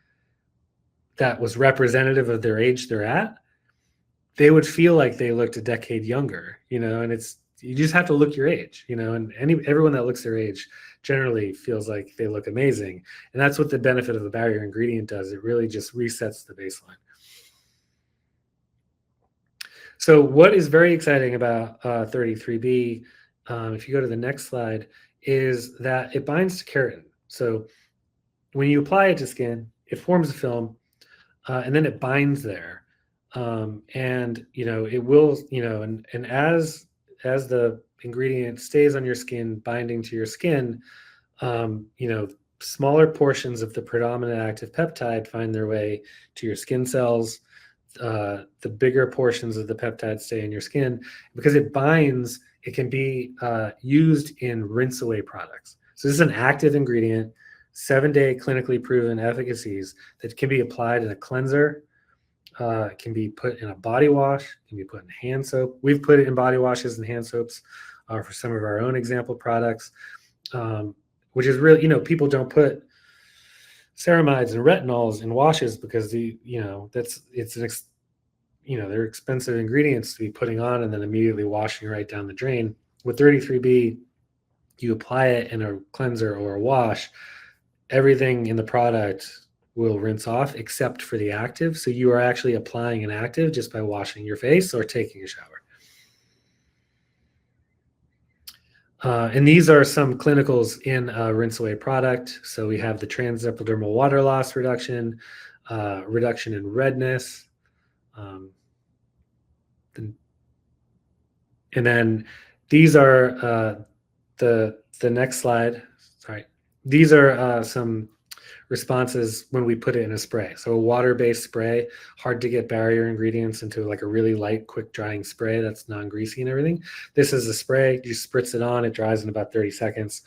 that was representative of their age they're at, they would feel like they looked a decade younger, and you just have to look your age, and everyone that looks their age generally feels like they look amazing. And that's what the benefit of the barrier ingredient does. It really just resets the baseline. So what is very exciting about 33B, if you go to the next slide, is that it binds to keratin. So when you apply it to skin, it forms a film, and then it binds there. And it will, and as the ingredient stays on your skin, binding to your skin, smaller portions of the predominant active peptide find their way to your skin cells. the bigger portions of the peptide stay in your skin. Because it binds, it can be used in rinse away products. So this is an active ingredient, 7-day clinically proven efficacies that can be applied in a cleanser. It can be put in a body wash, can be put in hand soap. We've put it in body washes and hand soaps for some of our own example products, which is really, people don't put ceramides and retinols in washes because they're expensive ingredients to be putting on and then immediately washing right down the drain. With 33B, you apply it in a cleanser or a wash, everything in the product will rinse off except for the active. So you are actually applying an active just by washing your face or taking a shower. And these are some clinicals in a rinse away product. So we have the transepidermal water loss reduction, reduction in redness. And then these are the next slide. Sorry. These are some responses when we put it in a spray. So a water-based spray, hard to get barrier ingredients into like a really light, quick drying spray that's non-greasy and everything. This is a spray, you spritz it on, it dries in about 30 seconds.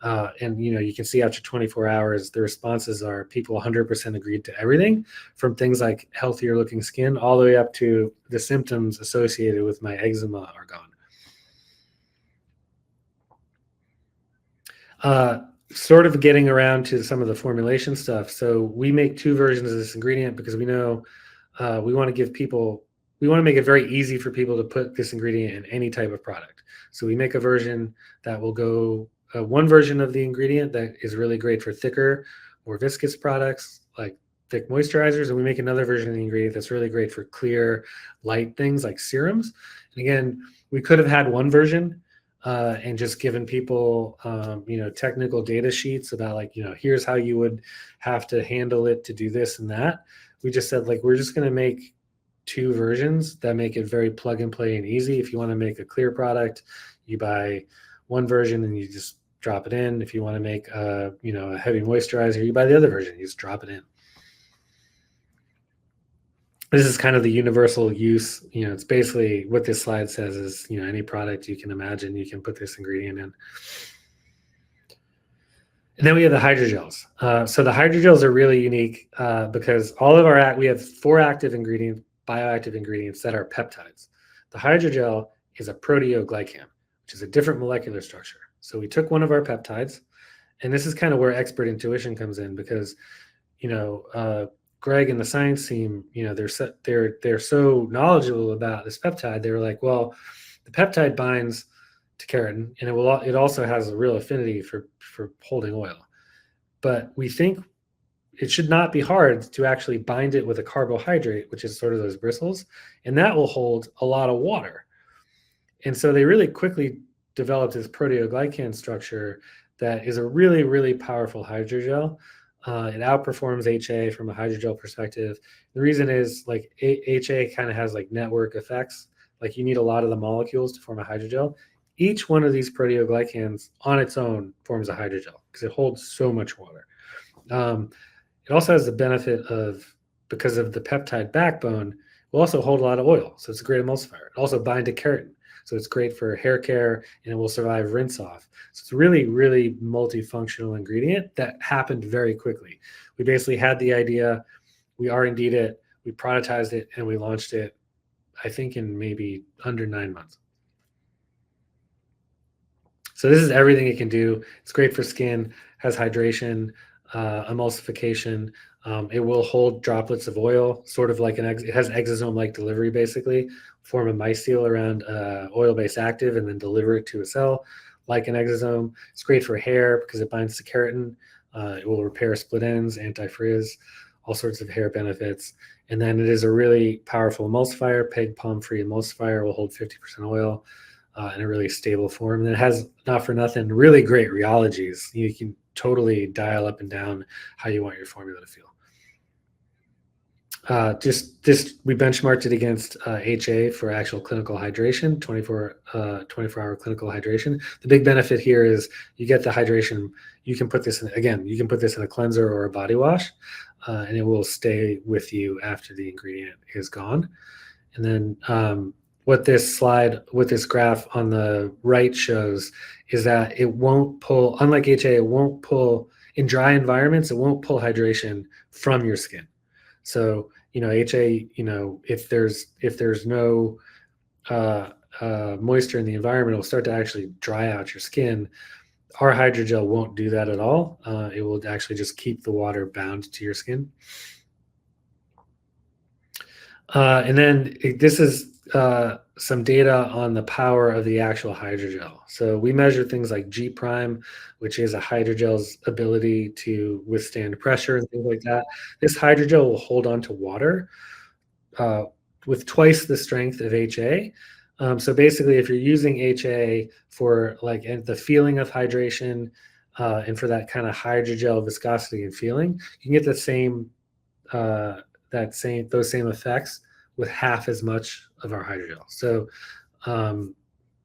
And you can see after 24 hours, the responses are people 100% agreed to everything, from things like healthier looking skin all the way up to the symptoms associated with my eczema are gone. Sort of getting around to some of the formulation stuff. So we make 2 versions of this ingredient because we know we want to make it very easy for people to put this ingredient in any type of product. So we make a version that will go, one version of the ingredient that is really great for thicker, more viscous products like thick moisturizers. And we make another version of the ingredient that's really great for clear, light things like serums. And again, we could have had one version and just given people, technical data sheets about like, here's how you would have to handle it to do this and that. We just said, like, we're just going to make 2 versions that make it very plug and play and easy. If you want to make a clear product, you buy one version and you just drop it in. If you want to make a heavy moisturizer, you buy the other version, you just drop it in. This is kind of the universal use. It's basically what this slide says is, any product you can imagine, you can put this ingredient in. And then we have the hydrogels. So the hydrogels are really unique because we have 4 active ingredients, bioactive ingredients that are peptides. The hydrogel is a proteoglycan, which is a different molecular structure. So we took one of our peptides, and this is kind of where expert intuition comes in because, Greg and the science team, they're so knowledgeable about this peptide. They were like, well, the peptide binds to keratin, and it also has a real affinity for holding oil. But we think it should not be hard to actually bind it with a carbohydrate, which is sort of those bristles, and that will hold a lot of water. And so they really quickly developed this proteoglycan structure that is a really, really powerful hydrogel. It outperforms HA from a hydrogel perspective. The reason is like HA kind of has like network effects. Like you need a lot of the molecules to form a hydrogel. Each one of these proteoglycans on its own forms a hydrogel because it holds so much water. It also has the benefit of, because of the peptide backbone, it will also hold a lot of oil. So it's a great emulsifier. It also binds to keratin. So it's great for hair care and it will survive rinse off. So it's a really, really multifunctional ingredient that happened very quickly. We basically had the idea, we R&D'd it, we productized it, and we launched it, I think in maybe under 9 months. So this is everything it can do. It's great for skin, has hydration, emulsification. It will hold droplets of oil, sort of like it has exosome-like delivery, basically. Form a mycel around oil-based active and then deliver it to a cell like an exosome. It's great for hair because it binds to keratin. It will repair split ends, anti-frizz, all sorts of hair benefits. And then it is a really powerful emulsifier. PEG palm-free emulsifier will hold 50% oil in a really stable form. And it has, not for nothing, really great rheologies. You can totally dial up and down how you want your formula to feel. We benchmarked it against HA for actual clinical hydration, 24-hour clinical hydration. The big benefit here is you get the hydration. You can put this in, again, you can put this in a cleanser or a body wash. and it will stay with you after the ingredient is gone. And then what this graph on the right shows is that it won't pull, unlike HA, it won't pull, in dry environments, it won't pull hydration from your skin. So, HA, if there's no moisture in the environment, it'll start to actually dry out your skin. Our hydrogel won't do that at all. It will actually just keep the water bound to your skin. And then this is some data on the power of the actual hydrogel. So we measure things like G prime, which is a hydrogel's ability to withstand pressure and things like that. This hydrogel will hold on to water with twice the strength of HA. So basically, if you're using HA for like the feeling of hydration and for that kind of hydrogel viscosity and feeling, you can get the same those same effects with half as much of our hydrogel. So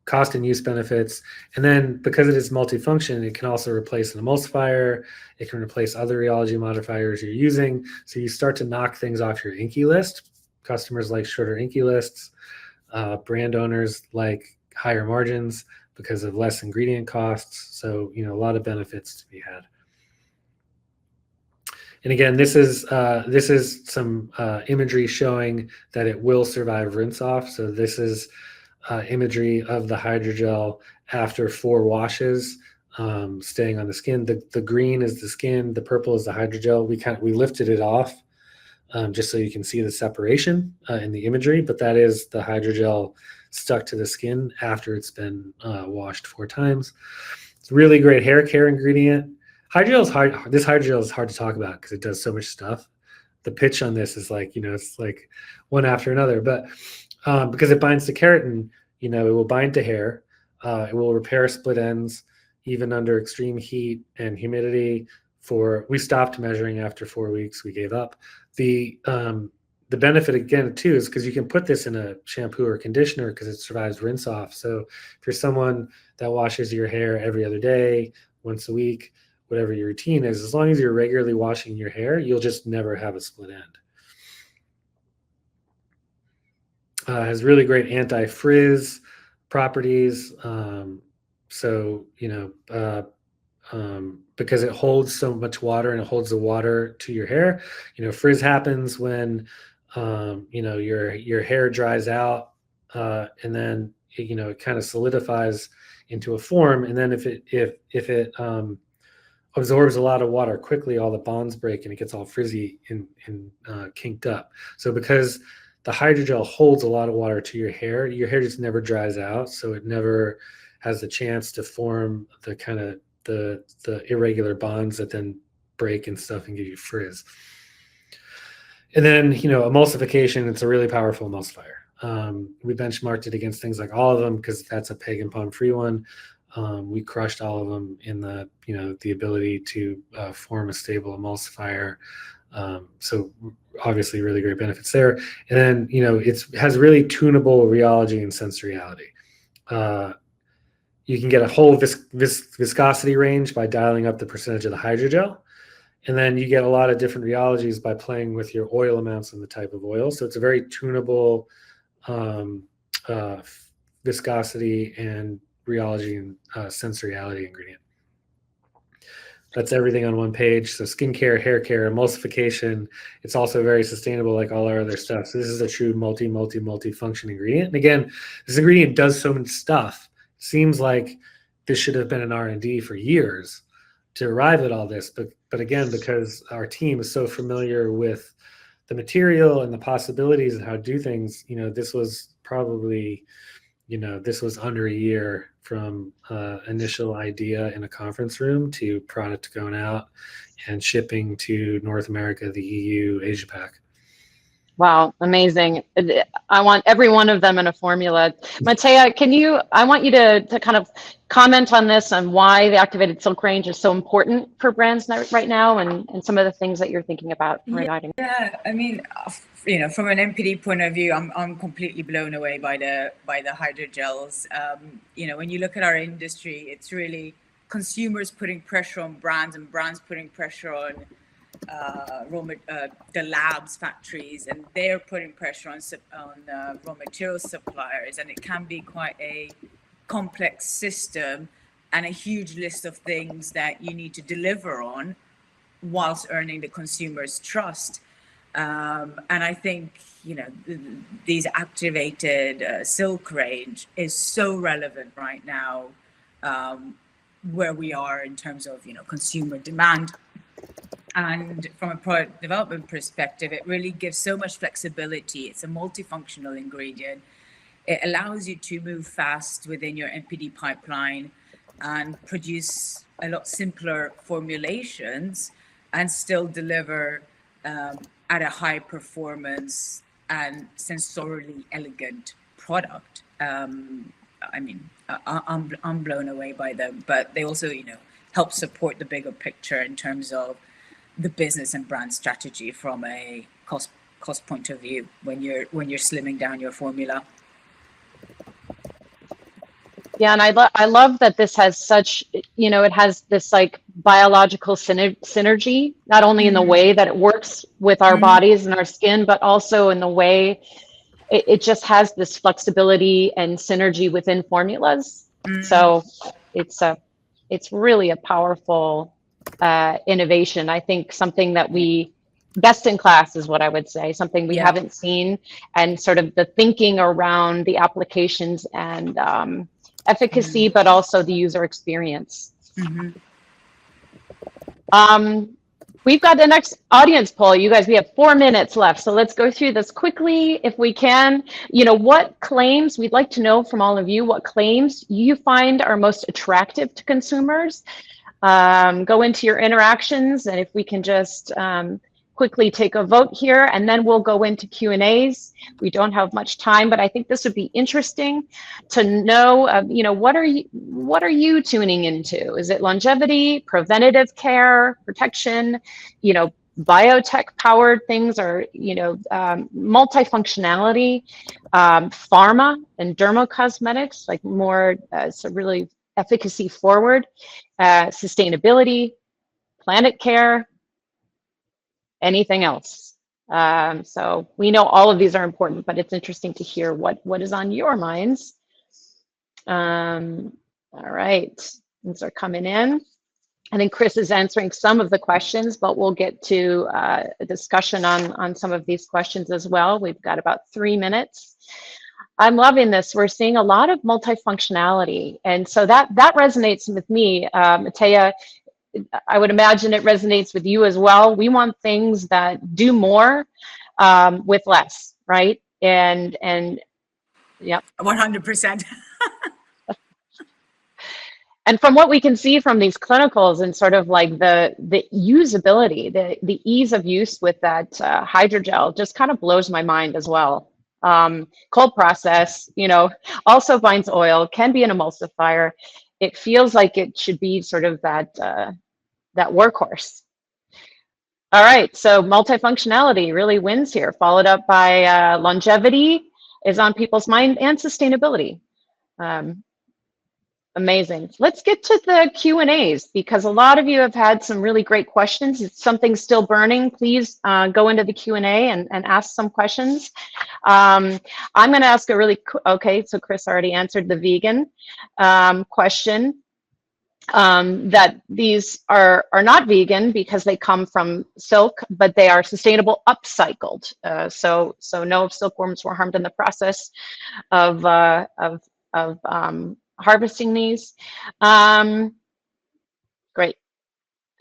cost and use benefits. And then because it is multifunction, it can also replace an emulsifier. It can replace other rheology modifiers you're using. So you start to knock things off your INCI list. Customers like shorter INCI lists. Brand owners like higher margins because of less ingredient costs. So, a lot of benefits to be had. And again, this is some imagery showing that it will survive rinse off. So this is imagery of the hydrogel after 4 washes, staying on the skin. The green is the skin, the purple is the hydrogel. We lifted it off just so you can see the separation in the imagery, but that is the hydrogel stuck to the skin after it's been washed 4 times. It's a really great hair care ingredient. This hydrogel is hard to talk about because it does so much stuff. The pitch on this is like, it's like one after another, but because it binds to keratin, it will bind to hair. It will repair split ends, even under extreme heat and humidity. We stopped measuring after 4 weeks. We gave up. The benefit again too is because you can put this in a shampoo or conditioner because it survives rinse off. So if you're someone that washes your hair every other day, once a week, whatever your routine is, as long as you're regularly washing your hair, you'll just never have a split end. Has really great anti-frizz properties. Because it holds so much water and it holds the water to your hair. Frizz happens when your hair dries out and then it kind of solidifies into a form, and then if it absorbs a lot of water quickly, all the bonds break and it gets all frizzy and kinked up. So because the hydrogel holds a lot of water to your hair just never dries out, so it never has the chance to form the kind of the irregular bonds that then break and stuff and give you frizz. And then, emulsification, it's a really powerful emulsifier. We benchmarked it against things like all of them because that's a peg and pump free one. We crushed all of them in the ability to form a stable emulsifier. So obviously really great benefits there. And then, it has really tunable rheology and sensoriality. You can get a whole viscosity range by dialing up the percentage of the hydrogel. And then you get a lot of different rheologies by playing with your oil amounts and the type of oil. So it's a very tunable viscosity and rheology and sensoriality ingredient. That's everything on one page. So skincare, hair care, emulsification. It's also very sustainable like all our other stuff. So this is a true multi-function ingredient. And again, this ingredient does so much stuff. Seems like this should have been an R&D for years to arrive at all this. But again, because our team is so familiar with the material and the possibilities and how to do things, this was probably, this was under a year from initial idea in a conference room to product going out and shipping to North America, the EU, Asia Pac. Wow, amazing. I want every one of them in a formula. Matea, I want you to kind of comment on this, on why the activated silk range is so important for brands right now, and some of the things that you're thinking about regarding. Yeah, I mean, from an NPD point of view, I'm completely blown away by the hydrogels. When you look at our industry, it's really consumers putting pressure on brands and brands putting pressure on the labs, factories, and they're putting pressure on raw material suppliers, and it can be quite a complex system and a huge list of things that you need to deliver on whilst earning the consumer's trust. And I think, you know, these activated silk range is so relevant right now, where we are in terms of, you know, consumer demand. And from a product development perspective, it really gives so much flexibility. It's a multifunctional ingredient. It allows you to move fast within your NPD pipeline and produce a lot simpler formulations and still deliver at a high performance and sensorially elegant product. I mean, I'm blown away by them, but they also, you know, help support the bigger picture in terms of the business and brand strategy from a cost point of view when you're slimming down your formula. Yeah, and I love that this has such, you know, it has this like biological synergy, not only in the way that it works with our bodies and our skin, but also in the way it just has this flexibility and synergy within formulas. So it's really a powerful innovation. I think something that we best in class is what I would say, something we haven't seen, and sort of the thinking around the applications and efficacy, but also the user experience. We've got the next audience poll. You guys, we have 4 minutes left. So let's go through this quickly if we can. You know, what claims, we'd like to know from all of you, what claims you find are most attractive to consumers. Go into your interactions, and if we can just quickly take a vote here, and then we'll go into Q&As. We don't have much time, but I think this would be interesting to know, you know, what are you tuning into? Is it longevity, preventative care, protection, you know, biotech powered things, or, you know, multifunctionality, pharma and dermocosmetics, like more so really efficacy forward, sustainability, planet care, anything else? So we know all of these are important, but it's interesting to hear what is on your minds. All right, things are coming in. I think Chris is answering some of the questions, but we'll get to a discussion on some of these questions as well. We've got about 3 minutes. I'm loving this. We're seeing a lot of multifunctionality, and so that resonates with me, Matea. I would imagine it resonates with you as well. We want things that do more with less, right? And yep. 100%. And from what we can see from these clinicals and sort of like the usability, the ease of use with that hydrogel just kind of blows my mind as well. Cold process, you know, also binds oil, can be an emulsifier. It feels like it should be sort of that workhorse. All right, so multifunctionality really wins here, followed up by longevity is on people's mind, and sustainability. Amazing. Let's get to the Q&As, because a lot of you have had some really great questions. If something's still burning, please go into the Q&A and ask some questions. I'm going to ask a really, okay, so Chris already answered the vegan question. That these are not vegan because they come from silk, but they are sustainable upcycled. So no silkworms were harmed in the process of harvesting these. Great.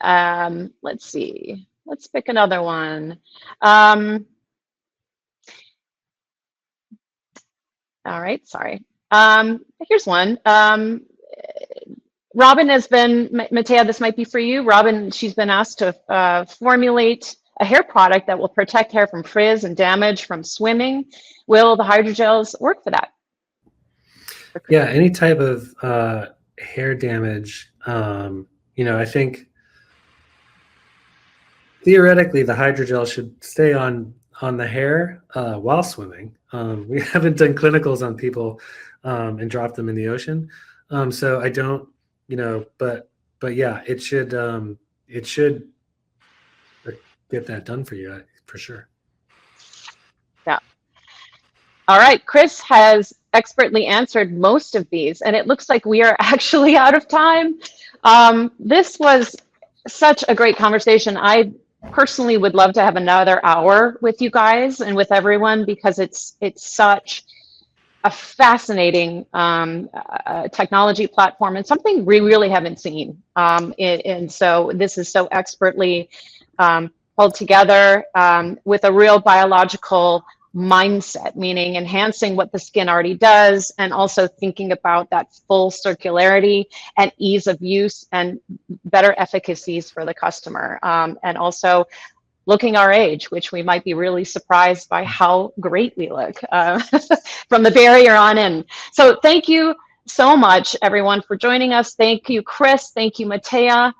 Let's see. Let's pick another one. All right. Sorry. Here's one. Robin has been, Matea, this might be for you. Robin, she's been asked to formulate a hair product that will protect hair from frizz and damage from swimming. Will the hydrogels work for that? Yeah, any type of hair damage, you know, I think theoretically the hydrogel should stay on the hair while swimming. We haven't done clinicals on people and dropped them in the ocean. So I don't, you know, but yeah, it should get that done for you for sure. Yeah. All right, Chris has expertly answered most of these, and it looks like we are actually out of time. This was such a great conversation. I personally would love to have another hour with you guys and with everyone, because it's such a fascinating technology platform and something we really haven't seen. And so this is so expertly pulled together with a real biological mindset, meaning enhancing what the skin already does, and also thinking about that full circularity and ease of use and better efficacies for the customer. And also looking our age, which we might be really surprised by how great we look from the barrier on in. So thank you so much, everyone, for joining us. Thank you, Chris. Thank you, Matea.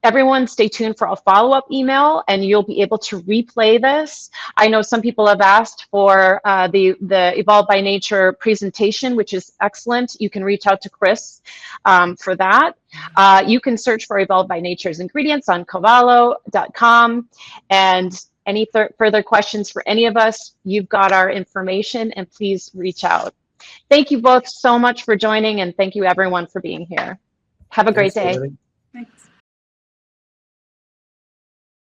Everyone, stay tuned for a follow-up email, and you'll be able to replay this. I know some people have asked for the Evolve by Nature presentation, which is excellent. You can reach out to Chris for that. You can search for Evolve by Nature's ingredients on Covalo.com. And any further questions for any of us, you've got our information, and please reach out. Thank you both so much for joining, and thank you everyone for being here. Have a great day. Everybody. Thanks.